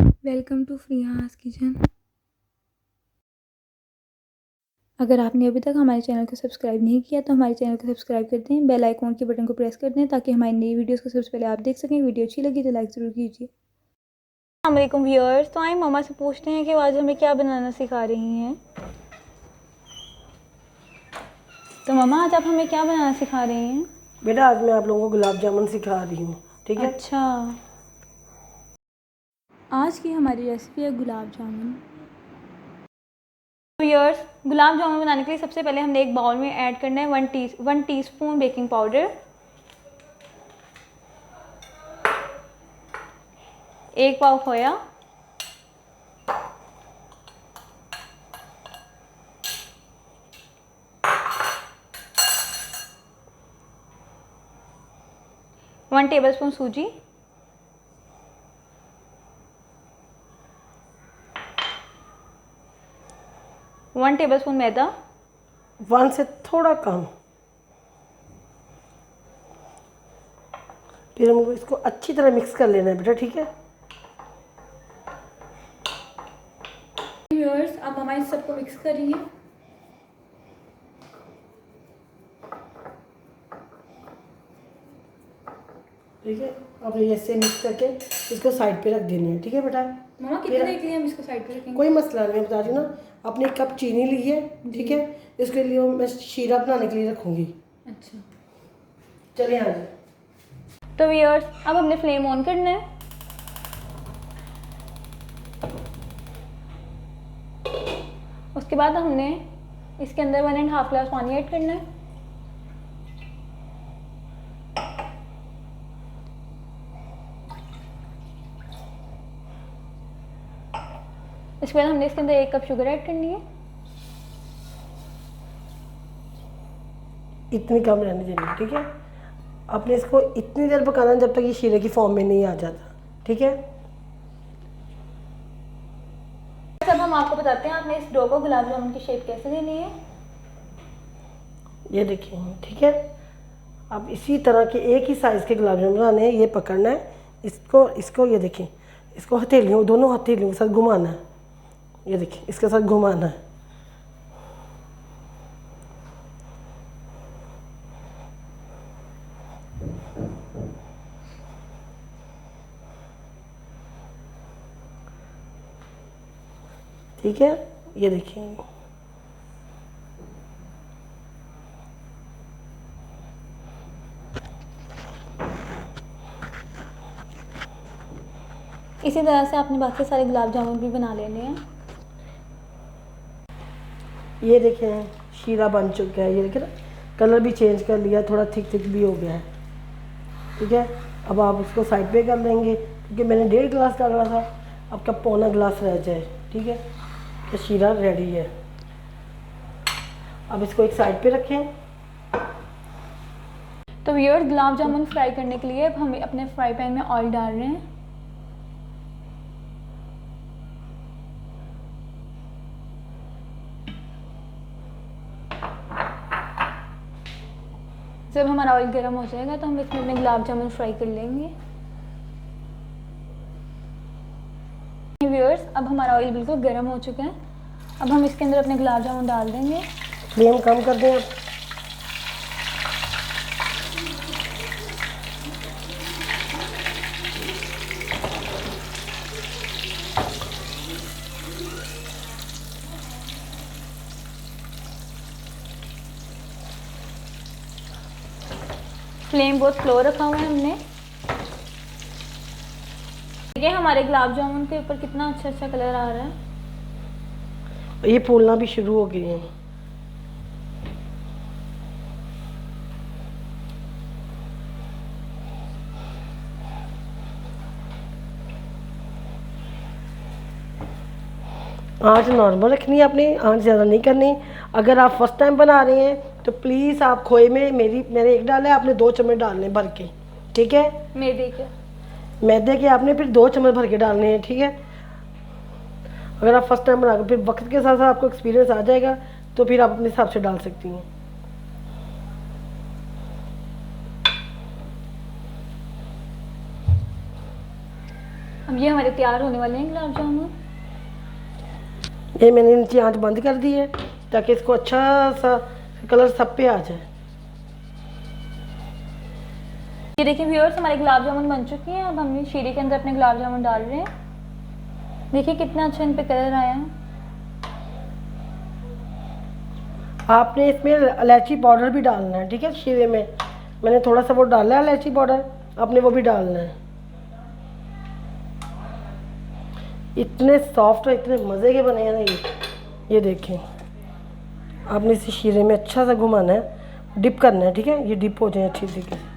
Welcome to फ्रीहास kitchen. अगर आपने अभी तक हमारे चैनल को सब्सक्राइब नहीं किया तो हमारे चैनल को सब्सक्राइब कर दें, बेल आइकॉन के बटन को प्रेस कर दें ताकि हमारी नई वीडियोस को सबसे पहले आप देख सकें। वीडियो अच्छी लगी तो लाइक ज़रूर कीजिए। अस्सलाम वालेकुम व्यूअर्स। तो आइए मम्मा से पूछते हैं कि आज हमें क्या बनाना सिखा रही हैं। तो मम्मा आज आप हमें क्या बनाना सिखा रही हैं? बेटा आज मैं आप लोगों को गुलाब जामुन सिखा रही हूँ, ठीक है। अच्छा, आज की हमारी रेसिपी है गुलाब जामुन। व्यूअर्स, गुलाब जामुन बनाने के लिए सबसे पहले हमने एक बाउल में ऐड करना है 1 टीस्पून बेकिंग पाउडर, 1 पाव खोया, 1 टेबलस्पून सूजी, 1 टेबलस्पून मैदा, 1 से थोड़ा कम। फिर हमको इसको अच्छी तरह मिक्स कर लेना है बेटा, ठीक है। व्यूअर्स, आप हमारे सबको मिक्स करिए। ठीक है, अब ऐसे मिक्स करके इसको साइड पे रख देना है, ठीक है बेटा। मम्मा कितने देर के लिए हम इसको साइड पे रखेंगे? कोई मसला नहीं, मैं बता रही हूँ ना। आपने 1 कप चीनी ली है, ठीक है। इसके लिए मैं शीरा बनाने के लिए रखूँगी। अच्छा, चलिए आ जाए। तो व्यूअर्स, अब हमने फ्लेम ऑन करना है। उसके बाद हमने इसके अंदर 1.5 ग्लास पानी ऐड करना है। इसके बाद हमने इसके अंदर 1 कप शुगर ऐड करनी है। इतनी कम रहने देनी है, ठीक है। आपने इसको इतनी देर पकाना है जब तक ये शीरे की फॉर्म में नहीं आ जाता, ठीक है। अब हम आपको बताते हैं आपने इस डो को गुलाब जामुन की शेप कैसे देनी है। ये देखिए, ठीक है। अब इसी तरह के एक ही साइज़ के गुलाब जामुन बनाने हैं। ये पकड़ना है इसको, ये देखिए, इसको हथेलियों, दोनों हथेलियों के साथ घुमाना है। ये देखिए, इसके साथ घुमाना है। ठीक है, ये देखिए। इसी तरह से आपने बाकी सारे गुलाब जामुन भी बना लेने हैं। ये देखें, शीरा बन चुका है। ये देखिए ना, कलर भी चेंज कर लिया, थोड़ा थिक थिक भी हो गया है, ठीक है। अब आप उसको साइड पे कर लेंगे क्योंकि मैंने 1.5 गिलास डाला था, आपका पौना गिलास रह जाए, ठीक है। तो शीरा रेडी है। अब इसको एक साइड पे रखें। तो व्यूअर्स, गुलाब जामुन फ्राई करने के लिए अब हम अपने फ्राई पैन में ऑयल डाल रहे हैं। जब हमारा ऑयल गर्म हो जाएगा तो हम इसमें अपने गुलाब जामुन फ्राई कर लेंगे। व्यूअर्स, अब हमारा ऑयल बिल्कुल गर्म हो चुका है। अब हम इसके अंदर अपने गुलाब जामुन डाल देंगे। फ्लेम कम कर दें आप। फ्लेम बहुत स्लो रखा हुआ है हमने। देखिए हमारे गुलाब जामुन के ऊपर कितना अच्छा अच्छा कलर आ रहा है। ये फूलना भी शुरू हो गए हैं। आँच नॉर्मल रखनी है आपने, आँच ज़्यादा नहीं करनी। अगर आप फर्स्ट टाइम बना रहे हैं तो प्लीज़ आप खोए में, मैंने 1 डाला है, आपने 2 चम्मच डालने भर के, ठीक है। मैदे के आपने फिर 2 चम्मच भर के डालने हैं, ठीक है। अगर आप फर्स्ट टाइम बना फिर वक्त के साथ साथ आपको एक्सपीरियंस आ जाएगा तो फिर आप अपने हिसाब से डाल सकती हैं। अब ये हमारे तैयार होने वाले हैं गुलाब जामुन। ये मैंने नीचे आंच बंद कर दी है ताकि इसको अच्छा सा कलर सब पे आ जाए। ये देखिए व्यूअर्स, हमारे गुलाब जामुन बन चुके हैं। अब हम शीरे के अंदर अपने गुलाब जामुन डाल रहे हैं। देखिए कितना अच्छा इन पे कलर आया है। आपने इसमें इलायची पाउडर भी डालना है, ठीक है। शीरे में मैंने थोड़ा सा वो डाला है इलायची पाउडर, आपने वो भी डालना है। इतने सॉफ्ट और इतने मज़े के बने हैं ना ये देखें। आपने इसे शीरे में अच्छा सा घुमाना है, डिप करना है, ठीक है। ये डिप हो जाए अच्छी तरीके से।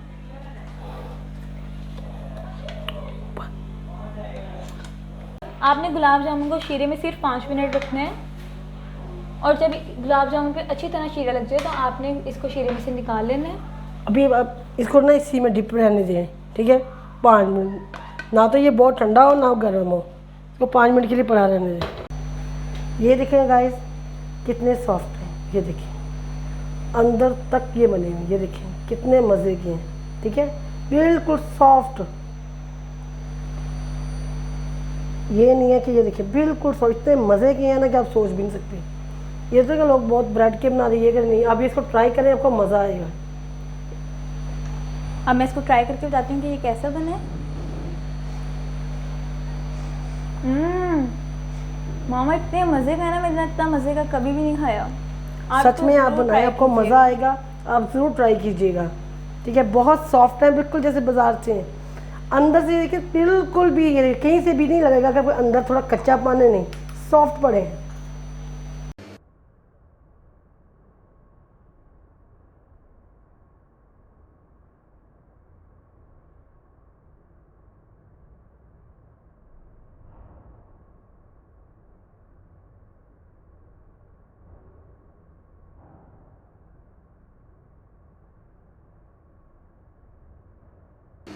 आपने गुलाब जामुन को शीरे में सिर्फ 5 मिनट रखना है, और जब गुलाब जामुन पे अच्छी तरह शीरा लग जाए तो आपने इसको शीरे में से निकाल लेना है। अभी अब इसको ना इसी में डिप रहने दें, ठीक है, 5 मिनट। ना तो ये बहुत ठंडा हो ना गर्म हो, इसको 5 मिनट के लिए पड़ा रहने दें। ये देखें गाइस कितने सॉफ्ट हैं, ये देखें अंदर तक ये बने हुए, ये देखें कितने मज़े के हैं, ठीक है, बिल्कुल सॉफ्ट। ये नहीं है कि ये देखिए बिल्कुल सॉफ्ट, इतने मज़े के हैं ना कि आप सोच भी नहीं सकते। ये तो कि लोग बहुत ब्रेड के बना रही है, नहीं आप इसको ट्राई करें, आपको मज़ा आएगा। अब मैं इसको ट्राई करके बताती हूँ कि ये कैसा बना है। मामा इतने मज़े का है ना, मैंने इतना मज़े का कभी भी नहीं खाया। सच में आप बनाए, आपको मज़ा आएगा, आप ज़रूर ट्राई कीजिएगा, ठीक है। बहुत सॉफ्ट है, बिल्कुल जैसे बाजार से हैं। अंदर से देखिए बिल्कुल भी ये कहीं से भी नहीं लगेगा कि अंदर थोड़ा कच्चा पानी नहीं, सॉफ्ट पड़े हैं।